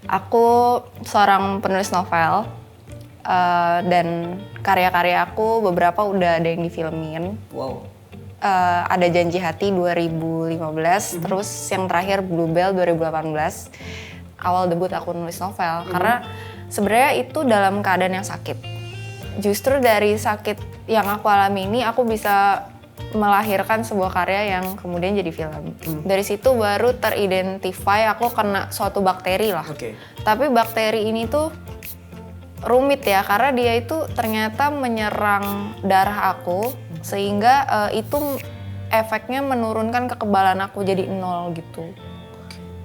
Aku seorang penulis novel dan karya-karya aku beberapa udah ada yang difilmin. Wow. Ada Janji Hati 2015, terus yang terakhir Bluebell 2018. Awal debut aku nulis novel, karena sebenarnya itu dalam keadaan yang sakit. Justru dari sakit yang aku alami ini, aku bisa melahirkan sebuah karya yang kemudian jadi film. Dari situ baru teridentify aku kena suatu bakteri lah. Tapi bakteri ini tuh rumit ya, karena dia itu ternyata menyerang darah aku, sehingga itu efeknya menurunkan kekebalan aku jadi 0 gitu.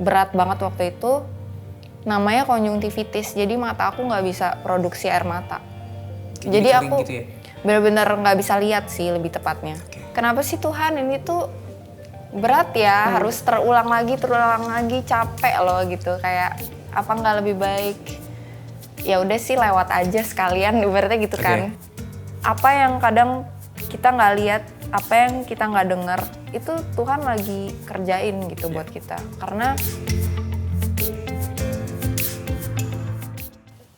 Berat banget waktu itu, namanya konjungtivitis, jadi mata aku nggak bisa produksi air mata. Jadi aku gitu ya? Benar-benar nggak bisa lihat sih lebih tepatnya. Kenapa sih Tuhan, ini tuh berat ya, harus terulang lagi, capek loh gitu. Kayak apa nggak lebih baik ya udah sih lewat aja sekalian, ibaratnya gitu kan. Apa yang kadang kita nggak lihat, apa yang kita nggak dengar, itu Tuhan lagi kerjain gitu buat kita. Karena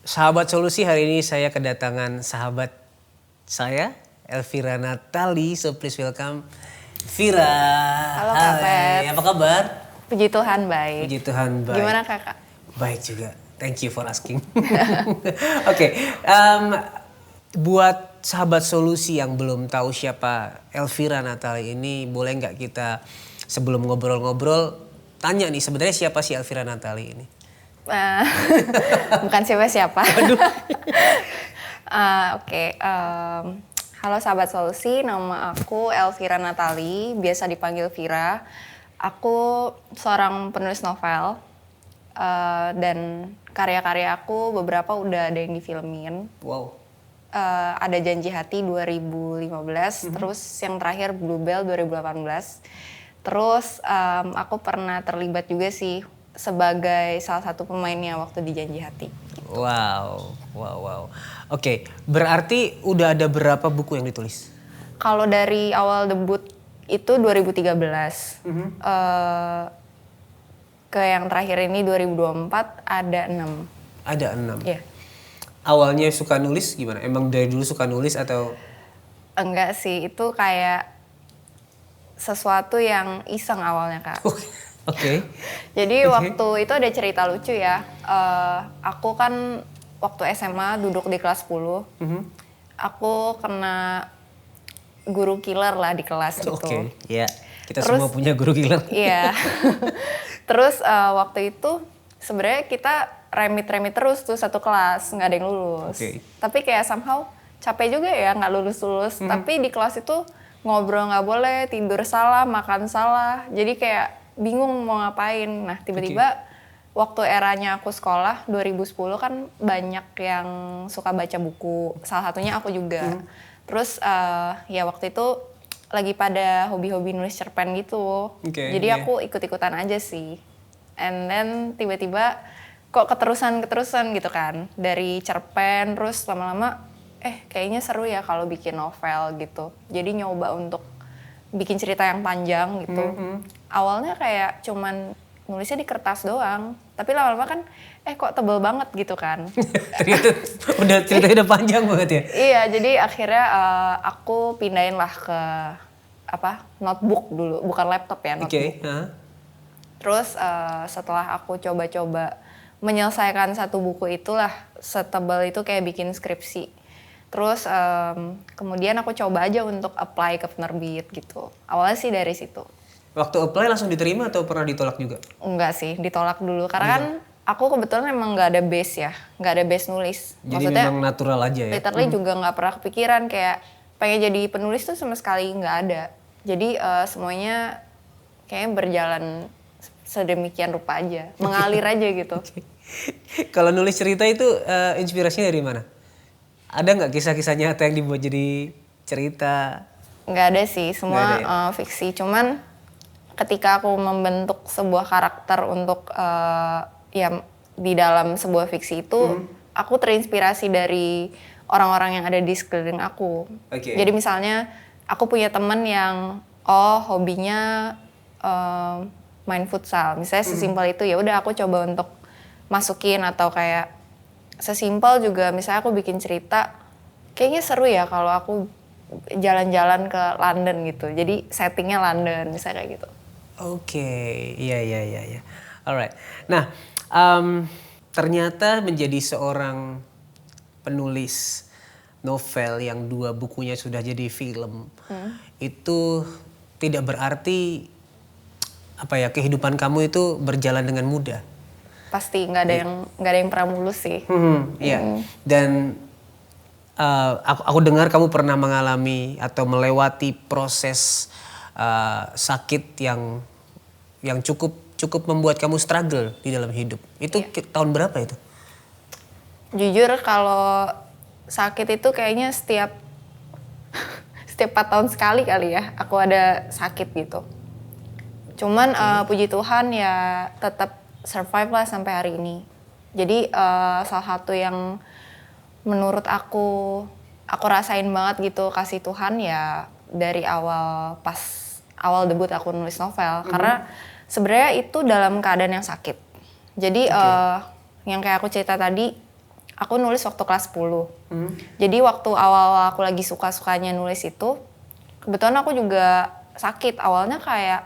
Sahabat Solusi, hari ini saya kedatangan sahabat saya, Elvira Natali. So please welcome Vira. Halo Kak Pet. Apa kabar? Puji Tuhan baik. Puji Tuhan baik. Gimana Kakak? Baik juga. Thank you for asking. Oke, buat sahabat Solusi yang belum tahu siapa Elvira Natali ini, boleh nggak kita sebelum ngobrol-ngobrol tanya nih, sebenarnya siapa sih Elvira Natali ini? Bukan siapa-siapa. Oke. Halo sahabat Solusi, nama aku Elvira Natali, biasa dipanggil Vira. Aku seorang penulis novel dan karya-karya aku beberapa udah ada yang difilmin. Wow. Ada Janji Hati 2015, terus yang terakhir Bluebell 2018. Terus aku pernah terlibat juga sih sebagai salah satu pemainnya waktu di Janji Hati. Gitu. Wow. Oke, berarti udah ada berapa buku yang ditulis? Kalau dari awal debut itu 2013. Ke yang terakhir ini 2024 ada 6. Ada 6? Iya. Awalnya suka nulis gimana? Emang dari dulu suka nulis atau? Enggak sih, itu kayak sesuatu yang iseng awalnya Kak. Oke. Jadi waktu itu ada cerita lucu ya. Aku kan waktu SMA duduk di kelas 10. Aku kena guru killer lah di kelas gitu. Oke, ya. Kita terus, semua punya guru killer. Iya. Terus waktu itu sebenarnya kita remit terus tuh satu kelas, nggak ada yang lulus. Tapi kayak somehow capek juga ya nggak lulus. Tapi di kelas itu ngobrol nggak boleh, tidur salah, makan salah. Jadi kayak bingung mau ngapain. Nah tiba-tiba waktu eranya aku sekolah 2010 kan banyak yang suka baca buku. Salah satunya aku juga. Terus ya waktu itu lagi pada hobi-hobi nulis cerpen gitu. Jadi aku ikut-ikutan aja sih. And then tiba-tiba kok keterusan gitu kan. Dari cerpen terus lama-lama kayaknya seru ya kalau bikin novel gitu. Jadi nyoba untuk bikin cerita yang panjang gitu. Awalnya kayak cuman nulisnya di kertas doang. Tapi lama-lama kan kok tebel banget gitu kan. Udah ceritanya udah panjang banget ya? Iya, jadi akhirnya aku pindahin lah ke notebook dulu, bukan laptop ya, notebook. Terus setelah aku coba-coba menyelesaikan satu buku itulah, setebal itu kayak bikin skripsi. Terus kemudian aku coba aja untuk apply ke penerbit gitu. Awalnya sih dari situ. Waktu apply langsung diterima atau pernah ditolak juga? Enggak sih, ditolak dulu. Karena kan aku kebetulan emang nggak ada base ya, nggak ada base nulis. Jadi maksudnya memang natural aja ya? Literally juga nggak pernah kepikiran kayak pengen jadi penulis tuh sama sekali nggak ada. Jadi semuanya kayaknya berjalan sedemikian rupa aja, mengalir aja gitu. Kalau nulis cerita itu inspirasinya dari mana? Ada nggak kisah-kisah nyata yang dibuat jadi cerita? Nggak ada sih, semua fiksi. Cuman ketika aku membentuk sebuah karakter untuk ya di dalam sebuah fiksi itu, aku terinspirasi dari orang-orang yang ada di sekeliling aku. Jadi misalnya aku punya teman yang hobinya main futsal, misalnya sesimpel itu, ya udah aku coba untuk masukin, atau kayak sesimpel juga misalnya aku bikin cerita, kayaknya seru ya kalau aku jalan-jalan ke London gitu. Jadi settingnya London misalnya kayak gitu. Oke, iya. Alright. Nah, ternyata menjadi seorang penulis novel yang 2 bukunya sudah jadi film, itu tidak berarti kehidupan kamu itu berjalan dengan mudah. Pasti nggak ada yang pernah mulus sih. Iya. Dan aku dengar kamu pernah mengalami atau melewati proses sakit yang cukup membuat kamu struggle di dalam hidup. Itu tahun berapa itu? Jujur kalau sakit itu kayaknya setiap 4 tahun sekali kali ya aku ada sakit gitu. Cuman puji Tuhan ya tetap survive lah sampai hari ini. Jadi salah satu yang menurut aku rasain banget gitu kasih Tuhan ya dari pas awal debut aku nulis novel. Karena sebenarnya itu dalam keadaan yang sakit. Jadi yang kayak aku cerita tadi, aku nulis waktu kelas 10. Jadi waktu awal aku lagi suka-sukanya nulis itu, kebetulan aku juga sakit. Awalnya kayak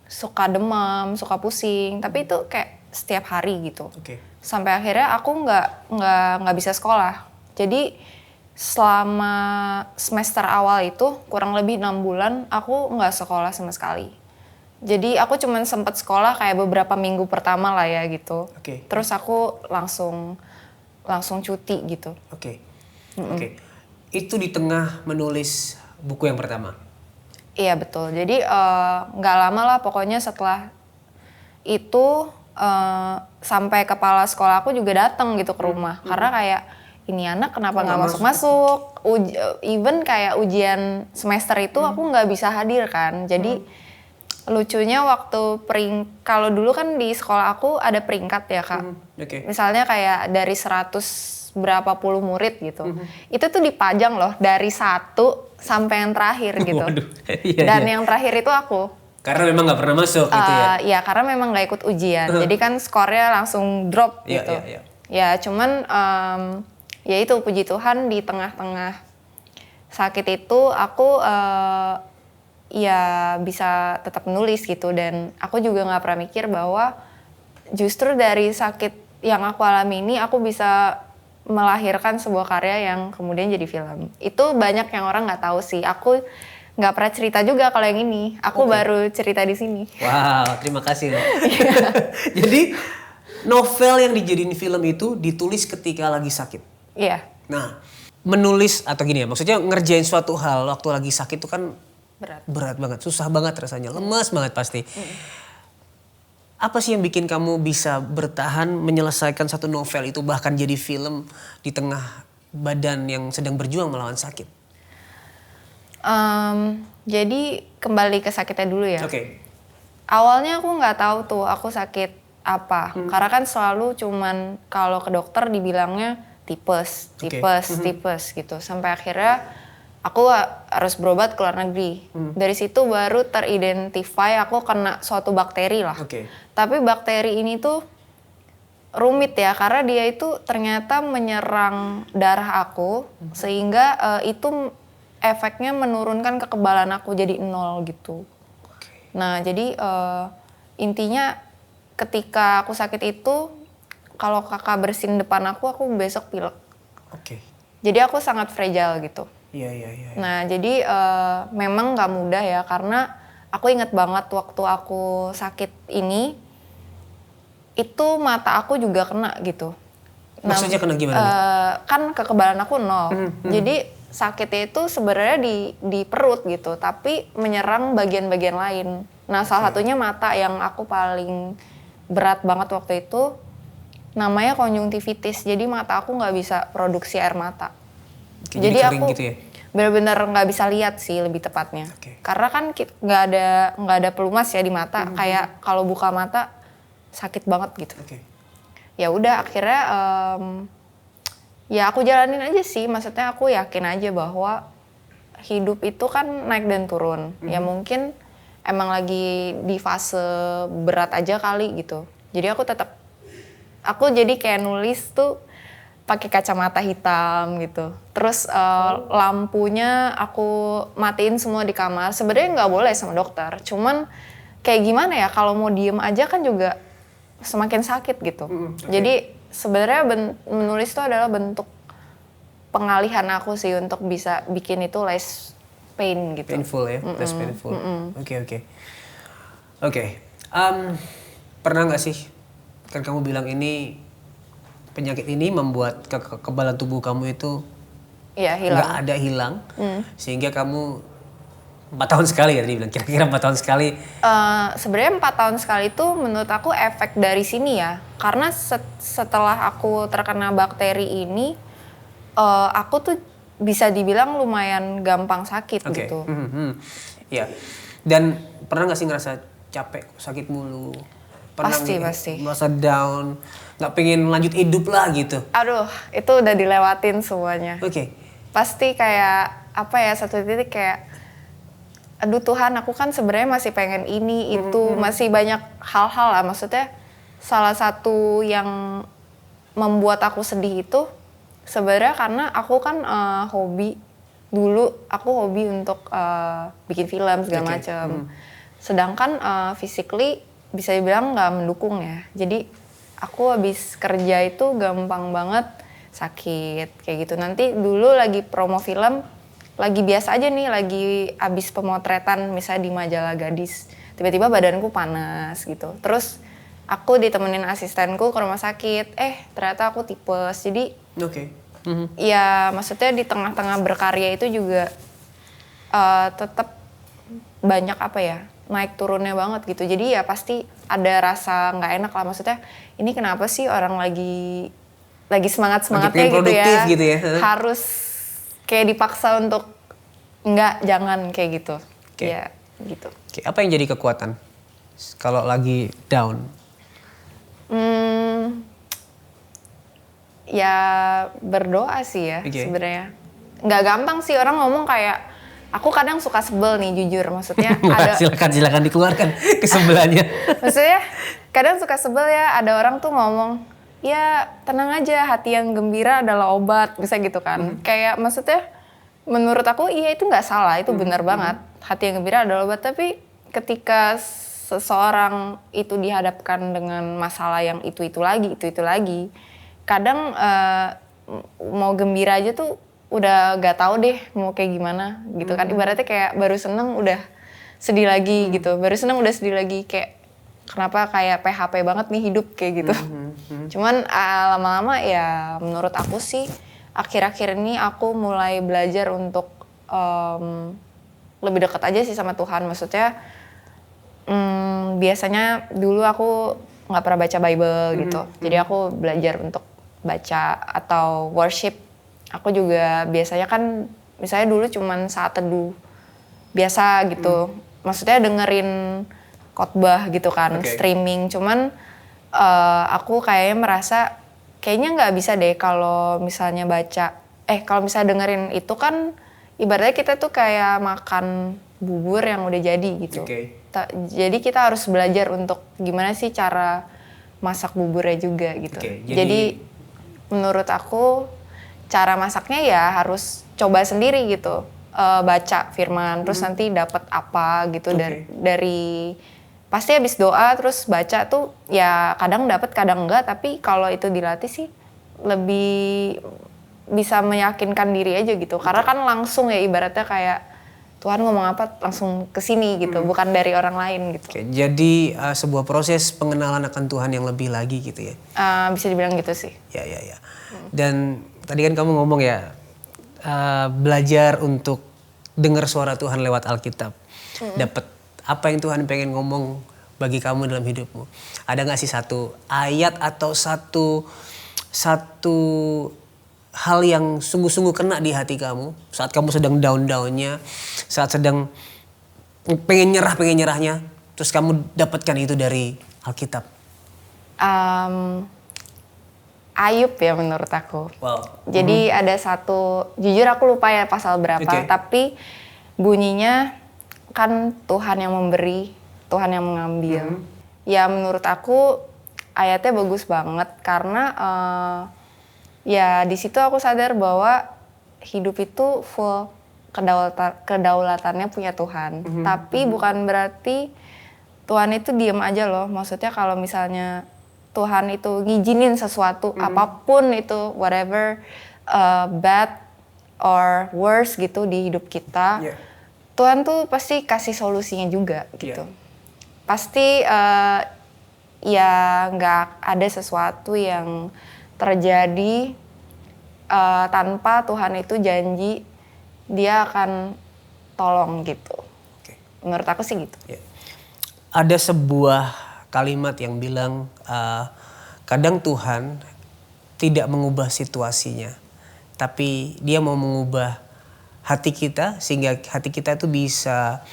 suka demam, suka pusing, tapi itu kayak setiap hari gitu. Sampai akhirnya aku nggak bisa sekolah. Jadi selama semester awal itu kurang lebih 6 bulan aku nggak sekolah sama sekali. Jadi aku cuman sempat sekolah kayak beberapa minggu pertama lah ya gitu. Terus aku langsung cuti gitu. Oke. Itu di tengah menulis buku yang pertama? Iya betul. Jadi nggak lama lah pokoknya setelah itu sampai kepala sekolah aku juga datang gitu ke rumah. Karena kayak ini anak kenapa nggak masuk-masuk. Even kayak ujian semester itu aku nggak bisa hadir kan. Jadi lucunya waktu kalau dulu kan di sekolah aku ada peringkat ya Kak. Misalnya kayak dari 100 berapa puluh murid gitu. Itu tuh dipajang loh dari 1 sampai yang terakhir gitu. Waduh. Dan yang terakhir itu aku. Karena memang nggak pernah masuk gitu ya? Iya karena memang nggak ikut ujian. Jadi kan skornya langsung drop gitu. Ya cuman ya itu puji Tuhan di tengah-tengah sakit itu aku ya bisa tetap menulis gitu. Dan aku juga nggak pernah mikir bahwa justru dari sakit yang aku alami ini aku bisa melahirkan sebuah karya yang kemudian jadi film. Itu banyak yang orang nggak tahu sih. Aku nggak pernah cerita juga kalau yang ini. Aku baru cerita di sini. Wow, terima kasih loh. Jadi novel yang dijadiin film itu ditulis ketika lagi sakit. Iya. Nah, menulis atau gini ya, maksudnya ngerjain suatu hal waktu lagi sakit itu kan berat banget, susah banget rasanya, lemas banget pasti. Apa sih yang bikin kamu bisa bertahan menyelesaikan satu novel itu bahkan jadi film di tengah badan yang sedang berjuang melawan sakit? Jadi kembali ke sakitnya dulu ya. Awalnya aku nggak tahu tuh aku sakit apa. Karena kan selalu cuman kalau ke dokter dibilangnya tipes gitu. Sampai akhirnya aku harus berobat ke luar negeri. Dari situ baru teridentify aku kena suatu bakteri lah. Tapi bakteri ini tuh rumit ya karena dia itu ternyata menyerang darah aku sehingga itu efeknya menurunkan kekebalan aku jadi 0 gitu. Nah jadi intinya ketika aku sakit itu kalau kakak bersin depan aku besok pilek. Jadi aku sangat fragile gitu. Nah jadi memang nggak mudah ya karena aku inget banget waktu aku sakit ini itu mata aku juga kena gitu. Maksudnya kena gimana? Kan kekebalan aku 0. Jadi sakitnya itu sebenarnya di perut gitu, tapi menyerang bagian-bagian lain. Nah salah satunya mata yang aku paling berat banget waktu itu namanya konjungtivitis. Jadi mata aku nggak bisa produksi air mata. Jadi aku gitu ya? benar-benar nggak bisa lihat sih lebih tepatnya. Karena kan nggak ada pelumas ya di mata. Kayak kalau buka mata sakit banget gitu. Ya udah akhirnya ya aku jalanin aja sih. Maksudnya aku yakin aja bahwa hidup itu kan naik dan turun. Ya mungkin emang lagi di fase berat aja kali gitu. Jadi aku tetap Aku jadi kayak nulis tuh pakai kacamata hitam gitu. Terus lampunya aku matiin semua di kamar. Sebenarnya nggak boleh sama dokter. Cuman kayak gimana ya, kalau mau diem aja kan juga semakin sakit gitu. Jadi sebenarnya menulis itu adalah bentuk pengalihan aku sih untuk bisa bikin itu less pain gitu. Painful ya, less painful. Oke. Pernah nggak sih, kan kamu bilang ini penyakit ini membuat kekebalan tubuh kamu itu hilang. nggak hilang, sehingga kamu 4 tahun sekali ya tadi bilang, kira-kira 4 tahun sekali. Sebenarnya 4 tahun sekali itu menurut aku efek dari sini ya, karena setelah aku terkena bakteri ini, aku tuh bisa dibilang lumayan gampang sakit gitu. Ya. Dan pernah nggak sih ngerasa capek, sakit mulu? Pernah Pasti. merasa down, nggak pengen lanjut hidup lah gitu? Aduh, itu udah dilewatin semuanya. Oke. Pasti kayak apa ya, satu titik kayak, aduh Tuhan, aku kan sebenarnya masih pengen ini itu, masih banyak hal-hal lah. Maksudnya salah satu yang membuat aku sedih itu sebenarnya karena aku kan hobi untuk bikin film segala macam. Sedangkan physically bisa dibilang nggak mendukung ya. Jadi aku habis kerja itu gampang banget sakit kayak gitu. Nanti dulu lagi promo film, lagi biasa aja nih, lagi abis pemotretan misalnya di majalah Gadis, tiba-tiba badanku panas gitu. Terus aku ditemenin asistenku ke rumah sakit, ternyata aku tipes. Jadi ya maksudnya di tengah-tengah berkarya itu juga tetap banyak naik turunnya banget gitu. Jadi ya pasti ada rasa nggak enak lah, maksudnya ini kenapa sih orang lagi semangat-semangatnya gitu ya. Harus kayak dipaksa untuk jangan kayak gitu. Ya gitu. Apa yang jadi kekuatan kalau lagi down? Ya berdoa sih ya sebenarnya. Nggak gampang sih, orang ngomong kayak, aku kadang suka sebel nih jujur, maksudnya ada. Silakan dikeluarkan kesebelannya. Maksudnya kadang suka sebel ya, ada orang tuh ngomong, ya tenang aja, hati yang gembira adalah obat, bisa gitu kan. Kayak maksudnya menurut aku iya itu nggak salah, itu benar banget. Hati yang gembira adalah obat, tapi ketika seseorang itu dihadapkan dengan masalah yang itu lagi, kadang mau gembira aja tuh udah gak tahu deh mau kayak gimana gitu kan. Ibaratnya kayak baru seneng udah sedih lagi gitu, baru seneng udah sedih lagi, kayak kenapa kayak PHP banget nih hidup kayak gitu. Cuman lama-lama ya menurut aku sih akhir-akhir ini aku mulai belajar untuk lebih dekat aja sih sama Tuhan. Maksudnya biasanya dulu aku nggak pernah baca Bible gitu, jadi aku belajar untuk baca atau worship. Aku juga biasanya kan misalnya dulu cuman saat teduh biasa gitu, maksudnya dengerin khotbah gitu kan, streaming. Cuman aku kayaknya merasa kayaknya nggak bisa deh kalau misalnya kalau misalnya dengerin itu kan ibaratnya kita tuh kayak makan bubur yang udah jadi gitu. Jadi kita harus belajar untuk gimana sih cara masak buburnya juga gitu. Jadi menurut aku cara masaknya ya harus coba sendiri gitu, baca firman, terus nanti dapat apa gitu dari pasti habis doa terus baca tuh ya kadang dapat kadang enggak, tapi kalau itu dilatih sih lebih bisa meyakinkan diri aja gitu, karena kan langsung ya ibaratnya kayak Tuhan ngomong apa langsung kesini gitu, bukan dari orang lain gitu. Jadi sebuah proses pengenalan akan Tuhan yang lebih lagi gitu ya? Bisa dibilang gitu sih. Ya. Dan tadi kan kamu ngomong ya, belajar untuk dengar suara Tuhan lewat Alkitab. Dapat apa yang Tuhan pengen ngomong bagi kamu dalam hidupmu. Ada gak sih satu ayat atau satu hal yang sungguh-sungguh kena di hati kamu saat kamu sedang down-downnya, saat sedang pengen nyerahnya, terus kamu dapatkan itu dari Alkitab? Ayub ya menurut aku. Wow. Jadi ada satu, jujur aku lupa ya pasal berapa, tapi bunyinya kan Tuhan yang memberi, Tuhan yang mengambil. Ya menurut aku ayatnya bagus banget karena ya di situ aku sadar bahwa hidup itu full kedaulatannya punya Tuhan. Tapi bukan berarti Tuhan itu diem aja loh. Maksudnya kalau misalnya Tuhan itu ngizinin sesuatu apapun itu whatever bad or worse gitu di hidup kita, Tuhan tuh pasti kasih solusinya juga gitu. Pasti ya nggak ada sesuatu yang terjadi tanpa Tuhan itu janji dia akan tolong gitu. Menurut aku sih gitu. Ada sebuah kalimat yang bilang kadang Tuhan tidak mengubah situasinya, tapi dia mau mengubah hati kita sehingga hati kita itu bisa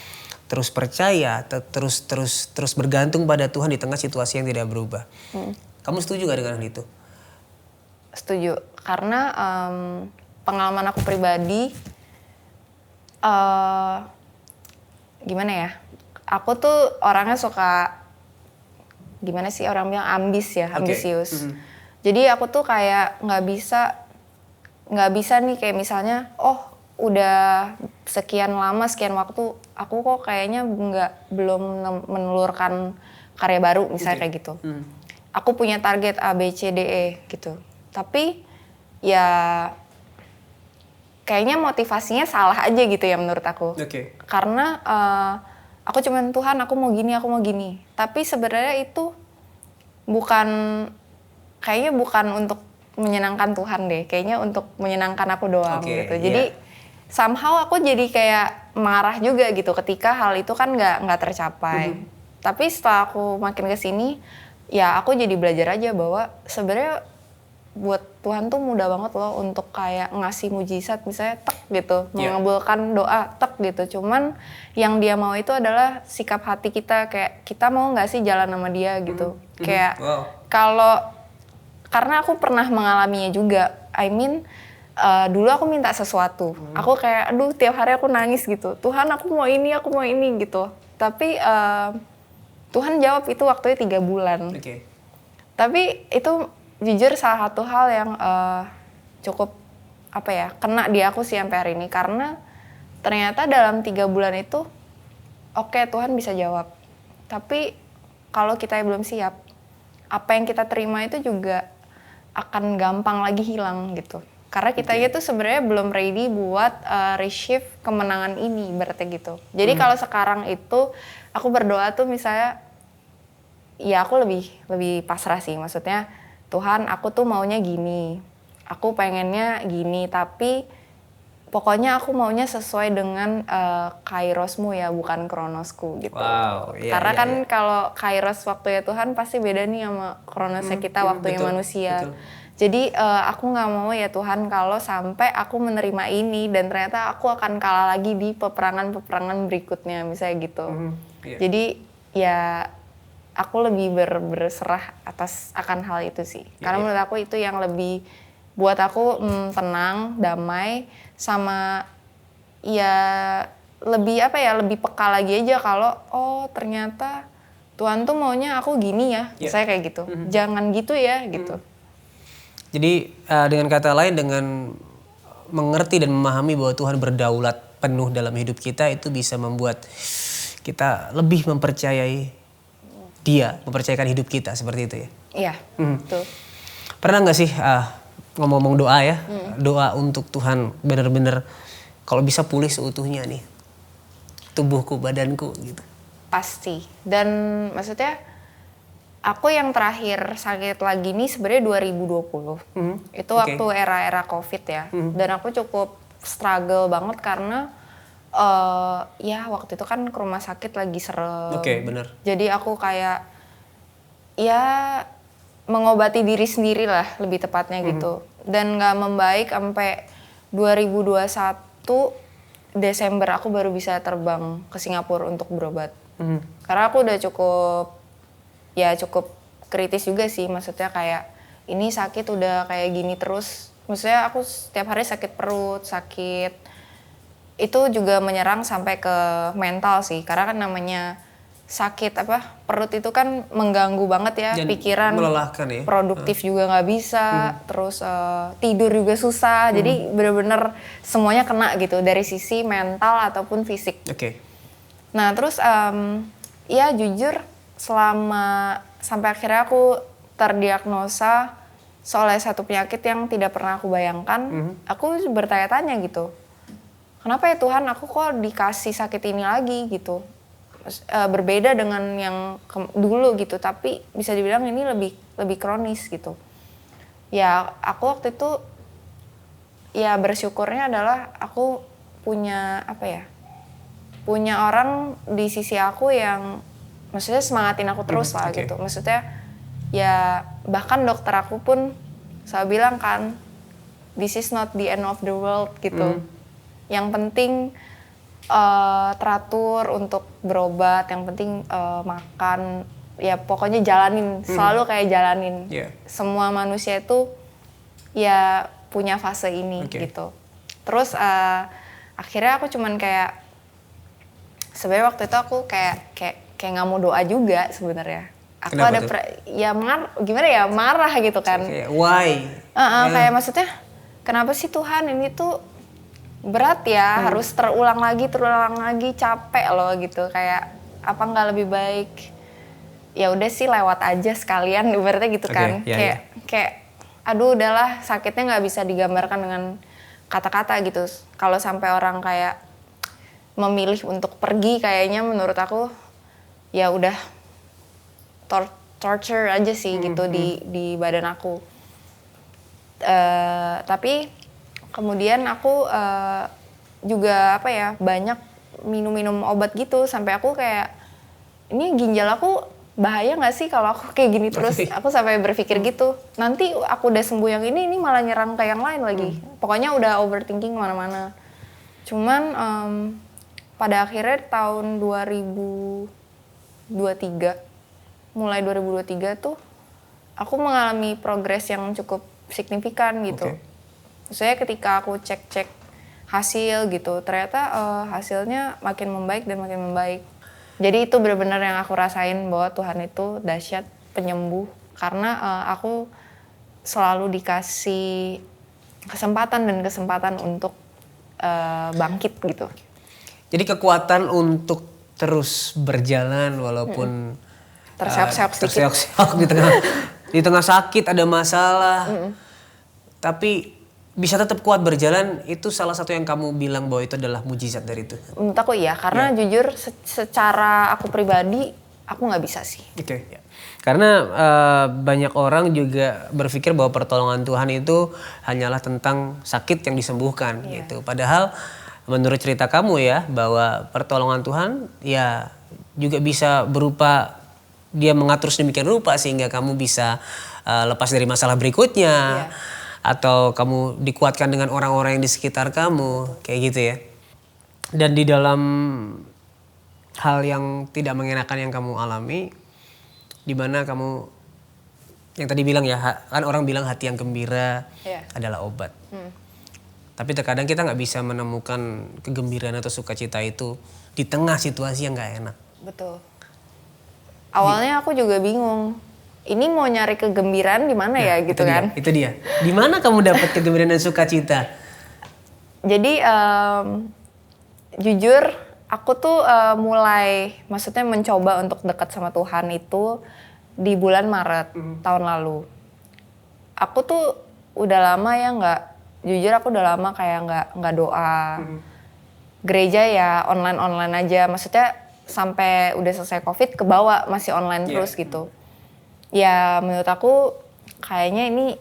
terus percaya, terus bergantung pada Tuhan di tengah situasi yang tidak berubah. Kamu setuju gak dengan hal itu? Setuju, karena pengalaman aku pribadi, gimana ya? Aku tuh orangnya suka, gimana sih orang bilang ambisius. Jadi aku tuh kayak nggak bisa nih kayak misalnya, udah sekian lama sekian waktu aku kok kayaknya belum menelurkan karya baru misalnya kayak gitu. Aku punya target A B C D E gitu. Tapi ya kayaknya motivasinya salah aja gitu ya menurut aku. Karena aku cuman Tuhan aku mau gini. Tapi sebenarnya itu kayaknya bukan untuk menyenangkan Tuhan deh. Kayaknya untuk menyenangkan aku doang gitu. Jadi somehow aku jadi kayak marah juga gitu ketika hal itu kan nggak tercapai. Tapi setelah aku makin kesini, ya aku jadi belajar aja bahwa sebenarnya buat Tuhan tuh mudah banget loh untuk kayak ngasih mujizat misalnya tek gitu, mengabulkan doa tek gitu. Cuman yang dia mau itu adalah sikap hati kita, kayak kita mau nggak sih jalan sama dia gitu. Kayak karena aku pernah mengalaminya juga. Dulu aku minta sesuatu, aku kayak aduh tiap hari aku nangis gitu, Tuhan aku mau ini gitu. Tapi Tuhan jawab itu waktunya 3 bulan. Tapi itu jujur salah satu hal yang cukup kena di aku sih sampai hari ini, karena ternyata dalam 3 bulan itu Tuhan bisa jawab. Tapi kalau kita belum siap, apa yang kita terima itu juga akan gampang lagi hilang gitu. Karena kita itu sebenarnya belum ready buat receive kemenangan ini, berarti gitu. Jadi kalau sekarang itu aku berdoa tuh misalnya, ya aku lebih pasrah sih. Maksudnya Tuhan aku tuh maunya gini, aku pengennya gini, tapi pokoknya aku maunya sesuai dengan kairosmu ya, bukan kronosku gitu. Karena kan kalau kairos waktunya Tuhan pasti beda nih sama kronosnya kita waktunya manusia. Jadi aku nggak mau ya Tuhan kalau sampai aku menerima ini dan ternyata aku akan kalah lagi di peperangan berikutnya misalnya gitu. Jadi ya aku lebih berserah akan hal itu sih. Karena menurut aku itu yang lebih buat aku tenang, damai, sama ya lebih lebih peka lagi aja kalau ternyata Tuhan tuh maunya aku gini ya, misalnya kayak gitu. Jangan gitu ya gitu. Jadi dengan kata lain, dengan mengerti dan memahami bahwa Tuhan berdaulat penuh dalam hidup kita, itu bisa membuat kita lebih mempercayai Dia, mempercayakan hidup kita seperti itu ya. Iya, betul. Pernah nggak sih ngomong doa ya, doa untuk Tuhan benar-benar kalau bisa pulih seutuhnya nih tubuhku, badanku gitu? Pasti. Dan maksudnya aku yang terakhir sakit lagi nih sebenarnya 2020. Itu waktu era-era COVID ya. Dan aku cukup struggle banget karena ya waktu itu kan ke rumah sakit lagi serem. Benar. Jadi aku kayak ya mengobati diri sendiri lah lebih tepatnya gitu. Dan gak membaik sampai 2021 Desember aku baru bisa terbang ke Singapura untuk berobat. Karena aku udah cukup kritis juga sih, maksudnya kayak ini sakit udah kayak gini terus, maksudnya aku setiap hari sakit perut, itu juga menyerang sampai ke mental sih, karena kan namanya sakit perut itu kan mengganggu banget ya. Dan pikiran, melelahkan ya. produktif juga nggak bisa, terus tidur juga susah. Jadi bener-bener semuanya kena gitu dari sisi mental ataupun fisik. Oke. Nah terus ya jujur sampai akhirnya aku terdiagnosa oleh satu penyakit yang tidak pernah aku bayangkan, aku bertanya-tanya gitu, kenapa ya Tuhan aku kok dikasih sakit ini lagi gitu. Berbeda dengan yang dulu gitu, tapi bisa dibilang ini lebih kronis gitu. Ya aku waktu itu ya bersyukurnya adalah aku punya punya orang di sisi aku yang maksudnya semangatin aku terus lah gitu. Maksudnya ya bahkan dokter aku pun selalu bilang kan, this is not the end of the world gitu. Yang penting teratur untuk berobat, yang penting makan, ya pokoknya jalanin, selalu kayak jalanin. Semua manusia itu ya punya fase ini gitu. Terus akhirnya aku cuman kayak, sebenarnya waktu itu aku kayak nggak mau doa juga sebenarnya. Aku kenapa ada marah gitu kan. Why? Kayak maksudnya kenapa sih Tuhan ini tuh berat ya, harus terulang lagi, capek loh gitu. Kayak apa nggak lebih baik ya udah sih lewat aja sekalian ibaratnya gitu kan. Kayak aduh udahlah, sakitnya nggak bisa digambarkan dengan kata-kata gitu. Kalau sampai orang kayak memilih untuk pergi, kayaknya menurut aku ya udah torture aja sih gitu di badan aku. Tapi kemudian aku juga banyak minum obat gitu, sampai aku kayak ini ginjal aku bahaya nggak sih kalau aku kayak gini terus. Aku sampai berpikir gitu, nanti aku udah sembuh yang ini malah nyerang ke yang lain lagi. Pokoknya udah overthinking kemana-mana. Cuman pada akhirnya tahun 2023 tuh aku mengalami progres yang cukup signifikan gitu. Maksudnya ketika aku cek hasil gitu, ternyata hasilnya makin membaik dan makin membaik. Jadi itu benar-benar yang aku rasain bahwa Tuhan itu dahsyat penyembuh, karena aku selalu dikasih kesempatan untuk bangkit gitu. Jadi kekuatan untuk terus berjalan walaupun terseok-seok di tengah sakit ada masalah, tapi bisa tetap kuat berjalan, itu salah satu yang kamu bilang bahwa itu adalah mujizat dari Tuhan. Menurut aku iya, karena jujur secara aku pribadi aku nggak bisa sih. Karena banyak orang juga berpikir bahwa pertolongan Tuhan itu hanyalah tentang sakit yang disembuhkan gitu. Padahal menurut cerita kamu ya, bahwa pertolongan Tuhan ya juga bisa berupa dia mengatur sedemikian rupa sehingga kamu bisa lepas dari masalah berikutnya. Atau kamu dikuatkan dengan orang-orang yang di sekitar kamu, kayak gitu ya. Dan di dalam hal yang tidak mengenakan yang kamu alami, di mana kamu yang tadi bilang ya, kan orang bilang hati yang gembira adalah obat. Tapi terkadang kita nggak bisa menemukan kegembiraan atau sukacita itu di tengah situasi yang nggak enak. Betul. Awalnya aku juga bingung. Ini mau nyari kegembiraan di mana ya gitu kan? Itu dia. Di mana kamu dapat kegembiraan dan sukacita? Jadi jujur aku tuh mulai maksudnya mencoba untuk dekat sama Tuhan itu di bulan Maret tahun lalu. Aku tuh udah lama ya jujur aku udah lama kayak nggak doa. Gereja ya online aja. Maksudnya sampai udah selesai COVID kebawa masih online terus gitu. Ya menurut aku kayaknya ini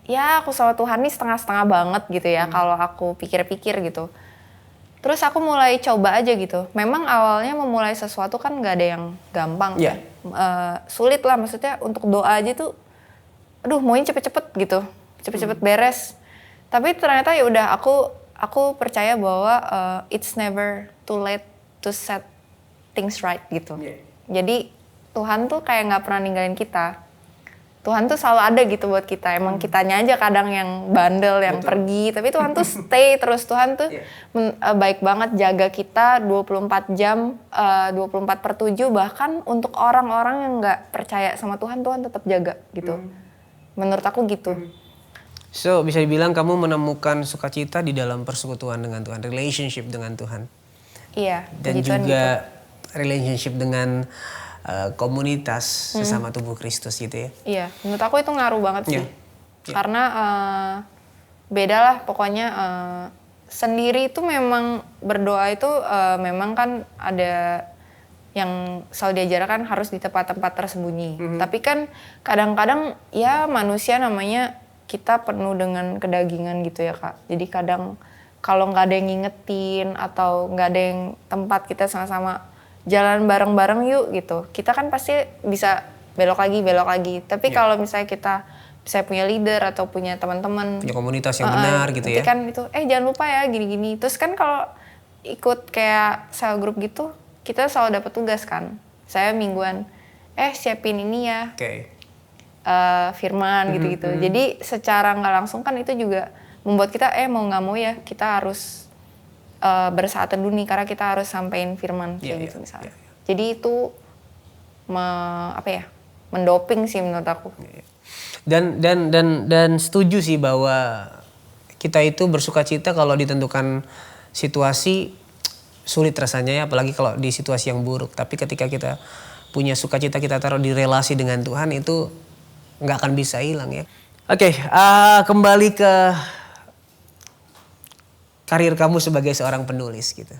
ya aku sama Tuhan nih setengah-setengah banget gitu ya kalau aku pikir-pikir gitu. Terus aku mulai coba aja gitu. Memang awalnya memulai sesuatu kan nggak ada yang gampang. Sulit lah, maksudnya untuk doa aja tuh aduh maunya cepet-cepet gitu. Cepet-cepet beres. Tapi ternyata ya udah aku percaya bahwa it's never too late to set things right gitu. Jadi Tuhan tuh kayak nggak pernah ninggalin kita. Tuhan tuh selalu ada gitu buat kita. Emang kitanya aja kadang yang bandel, yang pergi. Tapi Tuhan tuh stay terus. Tuhan tuh baik banget jaga kita 24 jam, 24/7. Bahkan untuk orang-orang yang gak percaya sama Tuhan, Tuhan tetap jaga gitu. Menurut aku gitu. So bisa dibilang kamu menemukan sukacita di dalam persekutuan dengan Tuhan, relationship dengan Tuhan. Iya. Dan juga relationship dengan komunitas sesama tubuh Kristus gitu ya. Iya, menurut aku itu ngaruh banget sih. Karena beda lah pokoknya sendiri itu memang berdoa itu memang kan ada yang selalu diajarkan harus di tempat-tempat tersembunyi. Tapi kan kadang-kadang ya manusia namanya kita penuh dengan kedagingan gitu ya Kak. Jadi kadang kalau nggak ada yang ngingetin atau nggak ada yang tempat kita sama-sama jalan bareng-bareng yuk gitu. Kita kan pasti bisa belok lagi. Tapi kalau misalnya kita punya leader atau punya teman-teman, punya komunitas yang benar gitu ya. kan itu jangan lupa ya gini-gini. Terus kan kalau ikut kayak cell group gitu, kita selalu dapat tugas kan. Saya mingguan siapin ini ya. Firman gitu-gitu. Jadi secara nggak langsung kan itu juga membuat kita mau nggak mau ya kita harus bersaat teduh nih karena kita harus sampein firman kayak gitu misalnya. Jadi itu mendoping sih menurut aku. Dan setuju sih bahwa kita itu bersukacita kalau ditentukan situasi sulit rasanya ya, apalagi kalau di situasi yang buruk. Tapi ketika kita punya sukacita kita taruh di relasi dengan Tuhan itu nggak akan bisa hilang ya. Oke, kembali ke karir kamu sebagai seorang penulis gitu.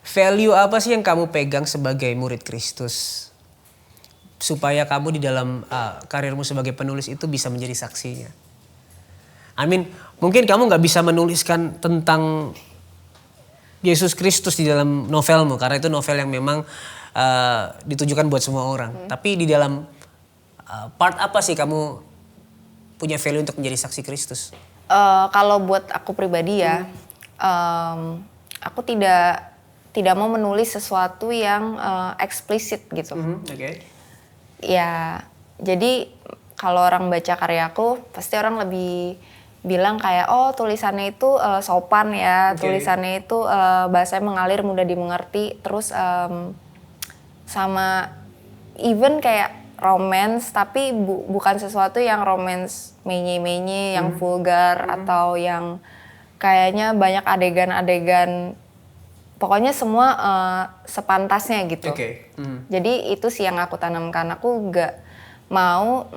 Value apa sih yang kamu pegang sebagai murid Kristus supaya kamu di dalam karirmu sebagai penulis itu bisa menjadi saksinya? Mungkin kamu nggak bisa menuliskan tentang Yesus Kristus di dalam novelmu karena itu novel yang memang ditujukan buat semua orang. Tapi di dalam part apa sih kamu punya value untuk menjadi saksi Kristus? Kalau buat aku pribadi ya, aku tidak mau menulis sesuatu yang eksplisit gitu. Ya, jadi kalau orang baca karyaku pasti orang lebih bilang kayak tulisannya itu sopan ya, tulisannya itu bahasanya mengalir mudah dimengerti, terus sama even kayak romance tapi bukan sesuatu yang romance menye-menye yang vulgar atau yang kayaknya banyak adegan-adegan, pokoknya semua sepantasnya gitu. Jadi itu sih yang aku tanamkan. Aku gak mau,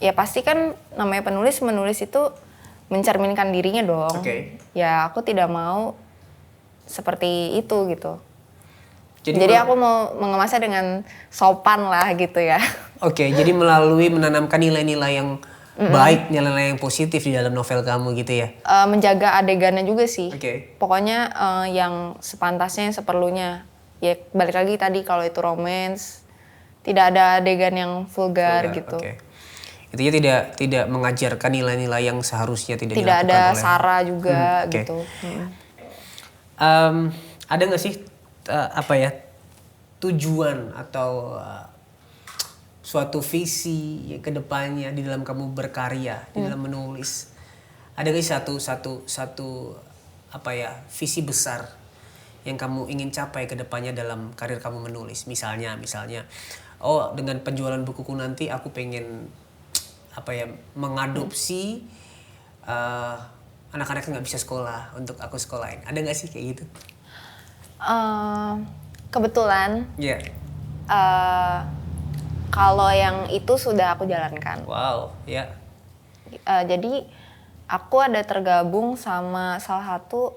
ya pasti kan namanya menulis itu mencerminkan dirinya dong. Ya aku tidak mau seperti itu gitu. Jadi aku mau mengemasnya dengan sopan lah gitu ya. Jadi melalui menanamkan nilai-nilai yang baik, nilai-nilai yang positif di dalam novel kamu gitu ya? Menjaga adegannya juga sih. Pokoknya yang sepantasnya, yang seperlunya. Ya balik lagi tadi kalau itu romance, tidak ada adegan yang vulgar gitu. Intinya tidak mengajarkan nilai-nilai yang seharusnya tidak dilakukan oleh... Tidak ada sara juga gitu. Ada nggak sih tujuan atau suatu visi ke depannya di dalam kamu berkarya, di dalam menulis? Ada nggak sih satu visi besar yang kamu ingin capai ke depannya dalam karir kamu menulis? Misalnya dengan penjualan bukuku nanti aku pengen mengadopsi anak-anak yang nggak bisa sekolah untuk aku sekolahin. Ada nggak sih kayak gitu? Kebetulan kalau yang itu sudah aku jalankan. Jadi aku ada tergabung sama salah satu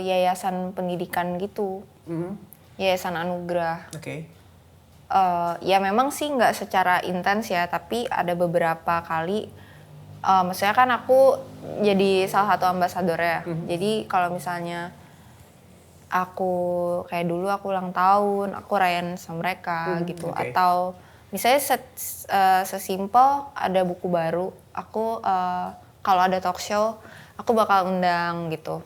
yayasan pendidikan gitu, Yayasan Anugerah. Ya memang sih nggak secara intens ya, tapi ada beberapa kali. Maksudnya kan aku jadi salah satu ambasadornya. Jadi kalau misalnya aku kayak dulu aku ulang tahun, aku rayain sama mereka gitu. Atau misalnya sesimpel ada buku baru, aku kalau ada talk show, aku bakal undang gitu.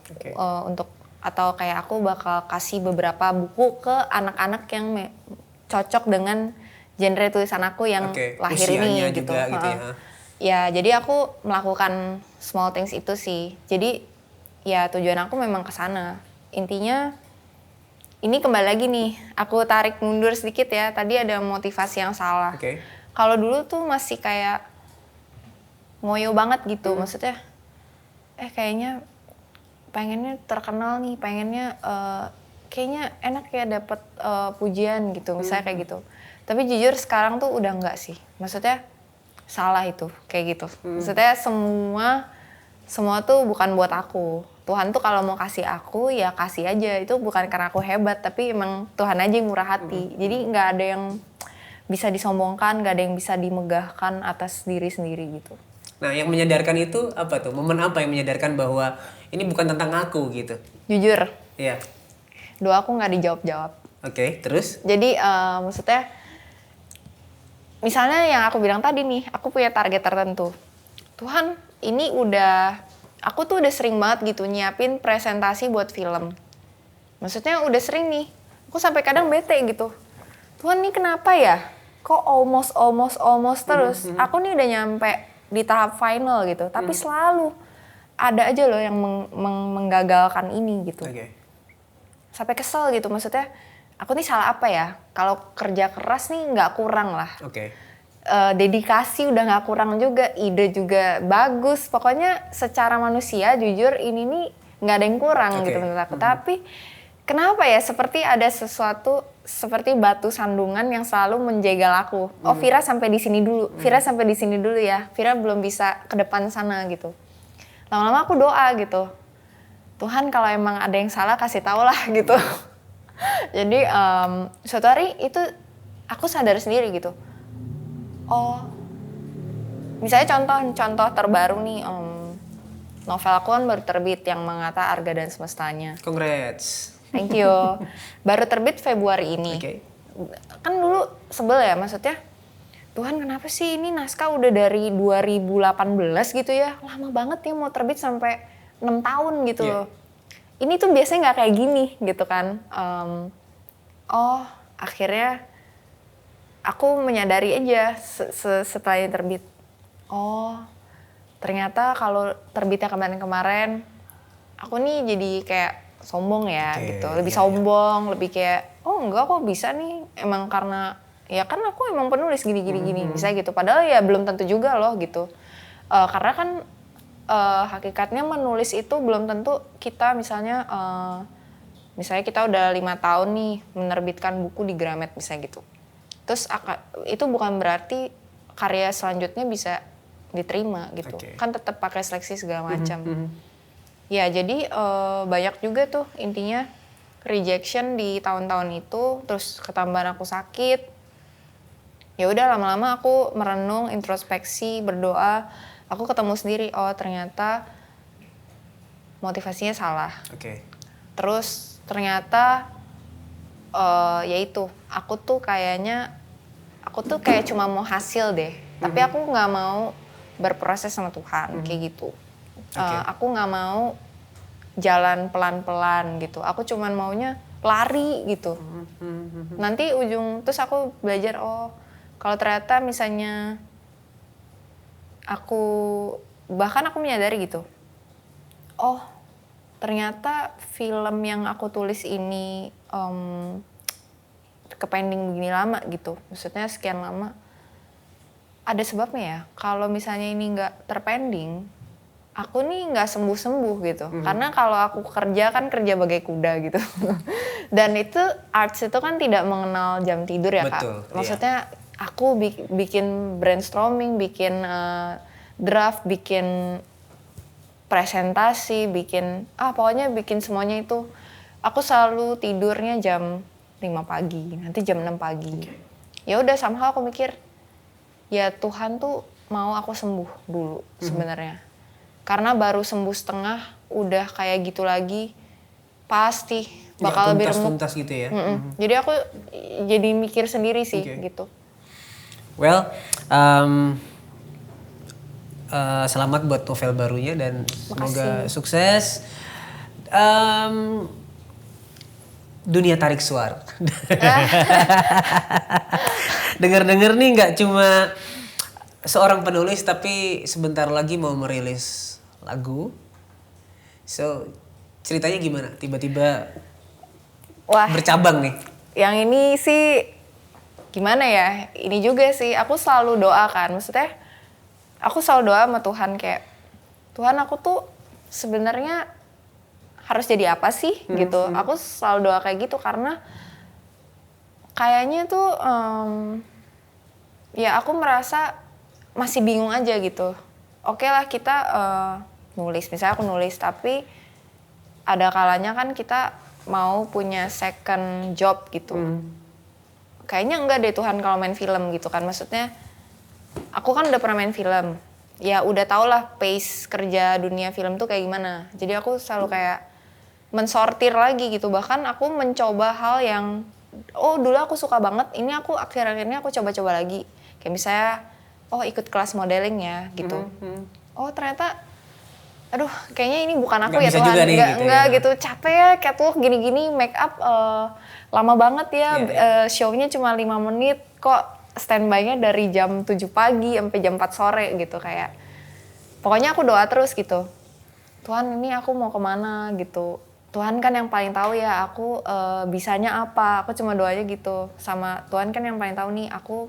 Atau kayak aku bakal kasih beberapa buku ke anak-anak yang cocok dengan genre tulisan aku yang lahir ini gitu. Juga, gitu ya. Ya, jadi aku melakukan small things itu sih. Jadi ya tujuan aku memang ke sana. Intinya ini kembali lagi nih, aku tarik mundur sedikit ya. Tadi ada motivasi yang salah. Kalau dulu tuh masih kayak ngoyo banget gitu, maksudnya kayaknya pengennya terkenal nih, pengennya kayaknya enak ya dapat pujian gitu, misalnya kayak gitu. Tapi jujur sekarang tuh udah enggak sih, maksudnya salah itu kayak gitu. Maksudnya semua tuh bukan buat aku. Tuhan tuh kalau mau kasih aku ya kasih aja, itu bukan karena aku hebat, tapi emang Tuhan aja yang murah hati. Jadi nggak ada yang bisa disombongkan, nggak ada yang bisa dimegahkan atas diri sendiri gitu. Nah, yang menyadarkan itu apa tuh? Momen apa yang menyadarkan bahwa ini bukan tentang aku gitu? Jujur. Iya. Doa aku nggak dijawab-jawab. Oke, terus? Jadi maksudnya, misalnya yang aku bilang tadi nih, aku punya target tertentu. Tuhan, ini aku tuh udah sering banget gitu nyiapin presentasi buat film. Maksudnya udah sering nih, aku sampai kadang bete gitu. Tuhan, ini kenapa ya? Kok almost terus? Aku nih udah nyampe di tahap final gitu, tapi selalu ada aja loh yang menggagalkan ini gitu. Sampai kesel gitu, maksudnya aku nih salah apa ya? Kalau kerja keras nih nggak kurang lah. Dedikasi udah nggak kurang juga, ide juga bagus. Pokoknya secara manusia jujur ini nih nggak ada yang kurang gitu menurut aku. Tapi kenapa ya seperti ada sesuatu seperti batu sandungan yang selalu menjegal aku. Oh, Vira sampai di sini dulu. Vira sampai di sini dulu ya. Vira belum bisa ke depan sana gitu. Lama-lama aku doa gitu. Tuhan kalau emang ada yang salah kasih tau lah gitu. Jadi suatu hari itu aku sadar sendiri gitu. Oh, misalnya contoh terbaru nih, novel aku kan baru terbit yang Mengata Arga dan Semestanya. Congrats. Thank you. Baru terbit Februari ini. Kan dulu sebel ya, maksudnya Tuhan kenapa sih ini naskah udah dari 2018 gitu ya, lama banget ya mau terbit sampai 6 tahun gitu loh. Ini tuh biasanya nggak kayak gini gitu kan. Akhirnya aku menyadari aja setelah ini terbit. Oh, ternyata kalau terbitnya kemarin-kemarin, aku nih jadi kayak sombong ya gitu. Lebih sombong, lebih kayak, oh enggak kok bisa nih. Emang karena, ya kan aku emang penulis gini-gini. Bisa gitu. Padahal ya belum tentu juga loh gitu. Karena kan hakikatnya menulis itu belum tentu kita misalnya kita udah 5 tahun nih menerbitkan buku di Gramet misalnya gitu. Terus itu bukan berarti karya selanjutnya bisa diterima gitu. Kan tetap pakai seleksi segala macam. Ya jadi banyak juga tuh intinya rejection di tahun-tahun itu, terus ketambahan aku sakit. Ya udah lama-lama aku merenung, introspeksi, berdoa, aku ketemu sendiri, oh ternyata motivasinya salah. Terus ternyata yaitu aku tuh kayak cuma mau hasil deh, tapi aku nggak mau berproses sama Tuhan kayak gitu. Aku nggak mau jalan pelan-pelan gitu, aku cuman maunya lari gitu. Nanti terus aku belajar, oh kalau ternyata misalnya bahkan aku menyadari gitu, oh ternyata film yang aku tulis ini kepending begini lama gitu, maksudnya sekian lama, ada sebabnya ya. Kalau misalnya ini nggak terpending, aku nih nggak sembuh-sembuh gitu. Karena kalau aku kerja bagai kuda gitu. Dan itu arts itu kan tidak mengenal jam tidur ya. Betul, Kak. Maksudnya aku bikin brainstorming, bikin draft, bikin presentasi, pokoknya bikin semuanya itu. Aku selalu tidurnya jam 5 pagi, nanti jam 6 pagi. Ya udah somehow aku mikir, ya Tuhan tuh mau aku sembuh dulu sebenarnya. Karena baru sembuh setengah, udah kayak gitu lagi, pasti bakal lebih remuk. Tuntas gitu ya. Jadi aku jadi mikir sendiri sih gitu. Well, selamat buat novel barunya dan semoga sukses. Dunia tarik suara. Dengar-dengar nih nggak cuma seorang penulis tapi sebentar lagi mau merilis lagu. So ceritanya gimana? Tiba-tiba Wah, bercabang nih. yang ini sih gimana ya? Ini juga sih aku selalu doa kan. Maksudnya aku selalu doa sama Tuhan kayak Tuhan aku tuh sebenarnya harus jadi apa sih gitu. Aku selalu doa kayak gitu karena kayaknya tuh ya aku merasa masih bingung aja gitu. Oke lah kita nulis, misalnya aku nulis tapi ada kalanya kan kita mau punya second job gitu. Kayaknya enggak deh Tuhan kalau main film gitu kan. Maksudnya aku kan udah pernah main film. Ya udah tau lah pace kerja dunia film tuh kayak gimana. Jadi aku selalu kayak mensortir lagi gitu. Bahkan aku mencoba hal yang dulu aku suka banget. Ini aku akhir-akhirnya aku coba-coba lagi. Kayak misalnya ikut kelas modeling ya gitu. Ternyata aduh kayaknya ini bukan aku Nggak ya bisa Tuhan. juga nih, Enggak gitu gitu. Capek ya catwalk gini-gini, make up lama banget ya. Show-nya cuma 5 menit kok standby-nya dari jam 7 pagi sampai jam 4 sore gitu kayak. Pokoknya aku doa terus gitu. Tuhan ini aku mau kemana gitu. Tuhan kan yang paling tahu ya aku bisanya apa. Aku cuma doanya gitu. Sama Tuhan kan yang paling tahu nih aku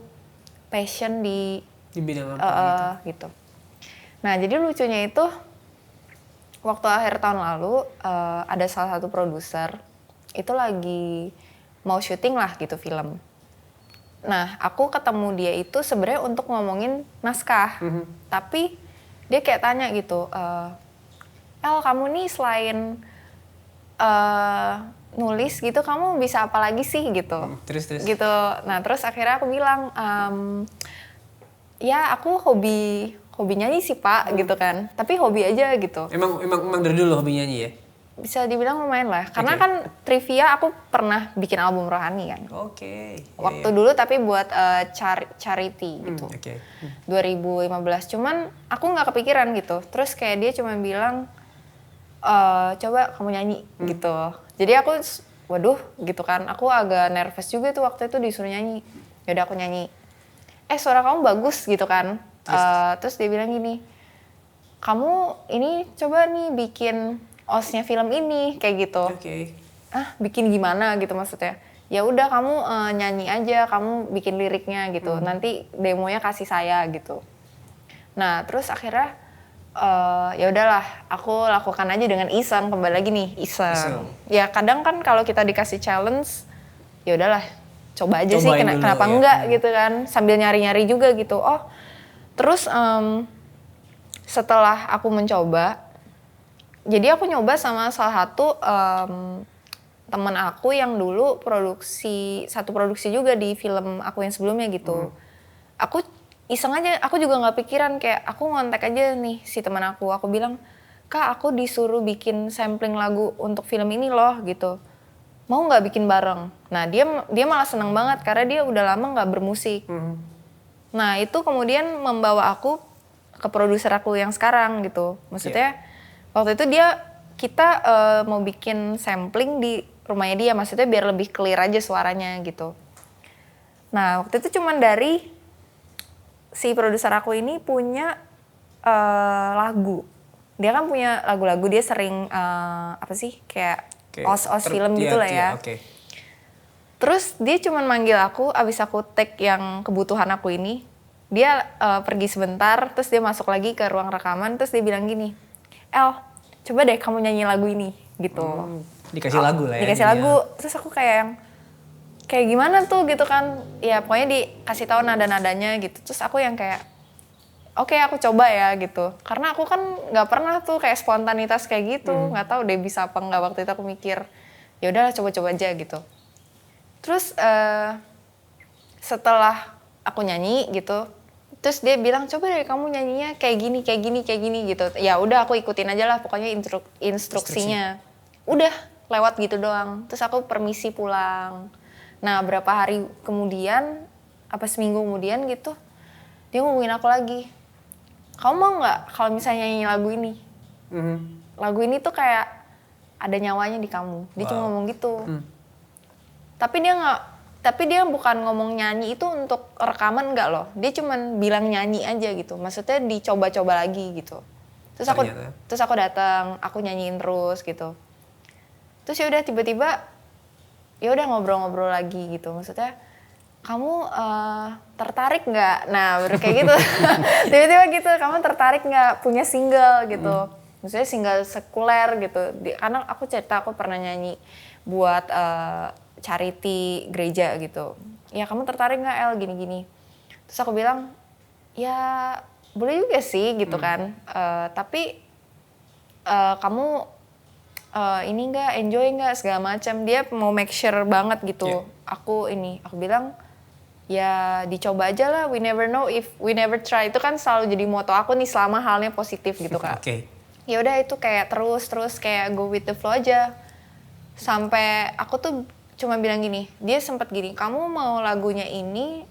passion di bidang apa gitu. Nah jadi lucunya itu waktu akhir tahun lalu ada salah satu produser itu lagi mau syuting lah gitu film. Nah aku ketemu dia itu sebenarnya untuk ngomongin naskah, tapi dia kayak tanya gitu, El kamu nih selain nulis gitu kamu bisa apa lagi sih gitu. Terus. Gitu. Nah terus akhirnya aku bilang ya aku hobi nyanyi sih Pak gitu kan, tapi hobi aja gitu. Emang dari dulu hobi nyanyi ya? Bisa dibilang lumayan lah, karena kan trivia aku pernah bikin album rohani kan. Waktu dulu tapi buat charity gitu. 2015, cuman aku nggak kepikiran gitu. Terus kayak dia cuma bilang coba kamu nyanyi gitu. Jadi aku waduh gitu kan, aku agak nervous juga tuh waktu itu disuruh nyanyi. Yaudah aku nyanyi. Suara kamu bagus gitu kan. Terus dia bilang gini, kamu ini coba nih bikin OST-nya film ini kayak gitu. Bikin gimana gitu maksudnya? Ya udah kamu nyanyi aja, kamu bikin liriknya gitu. Nanti demonya kasih saya gitu. Nah terus akhirnya ya udahlah, aku lakukan aja dengan iseng, kembali lagi nih iseng. Ya kadang kan kalau kita dikasih challenge, ya udahlah. Coba aja sih, kenapa enggak gitu kan, sambil nyari-nyari juga gitu. Terus setelah aku mencoba, jadi aku nyoba sama salah satu teman aku yang dulu satu produksi juga di film aku yang sebelumnya gitu. Aku iseng aja, aku juga nggak pikiran, kayak aku ngontak aja nih si teman aku bilang, Kak aku disuruh bikin sampling lagu untuk film ini loh gitu. Mau nggak bikin bareng? Nah dia malah seneng banget karena dia udah lama nggak bermusik. Nah itu kemudian membawa aku ke produser aku yang sekarang gitu. Maksudnya waktu itu kita mau bikin sampling di rumahnya dia, maksudnya biar lebih clear aja suaranya gitu. Nah waktu itu cuman dari si produser aku ini punya lagu. Dia kan punya lagu-lagu, dia sering kayak os film gitu lah ya. Terus dia cuman manggil aku, abis aku take yang kebutuhan aku ini, dia pergi sebentar, terus dia masuk lagi ke ruang rekaman, terus dia bilang gini, El, coba deh kamu nyanyi lagu ini, gitu. Dikasih lagu lah ya. Dikasih lagu, terus aku kayak gimana tuh gitu kan, ya pokoknya dikasih tahu nada-nadanya gitu, terus aku yang kayak, oke, aku coba ya gitu, karena aku kan nggak pernah tuh kayak spontanitas kayak gitu, nggak tahu deh bisa apa nggak. Waktu itu aku mikir, ya udahlah coba-coba aja gitu. Terus setelah aku nyanyi gitu, terus dia bilang coba deh kamu nyanyinya kayak gini gitu. Ya udah aku ikutin aja lah pokoknya instruksinya. Udah lewat gitu doang. Terus aku permisi pulang. Nah berapa hari kemudian, seminggu kemudian gitu, dia ngomongin aku lagi. Kamu mau nggak kalau misalnya nyanyi lagu ini? Lagu ini tuh kayak ada nyawanya di kamu. Dia cuma ngomong gitu. Tapi dia nggak Tapi dia bukan ngomong nyanyi itu untuk rekaman enggak loh. Dia cuman bilang nyanyi aja gitu. Maksudnya dicoba-coba lagi gitu. Terus aku datang, aku nyanyiin terus gitu. Terus ya udah tiba-tiba ya udah ngobrol-ngobrol lagi gitu. Maksudnya kamu tertarik nggak? Nah baru kayak gitu. Tiba-tiba gitu, kamu tertarik nggak punya single gitu. Maksudnya single sekuler gitu. Karena aku cerita aku pernah nyanyi buat charity gereja gitu. Ya kamu tertarik nggak El gini-gini. Terus aku bilang ya boleh juga sih gitu kan. Tapi kamu ini nggak enjoy nggak segala macam. Dia mau make sure banget gitu. Aku bilang ya dicoba aja lah. We never know if we never try. Itu kan selalu jadi moto aku nih selama halnya positif gitu Kak. Ya udah itu kayak terus kayak go with the flow aja. Sampai aku tuh cuma bilang gini, dia sempat gini, kamu mau lagunya ini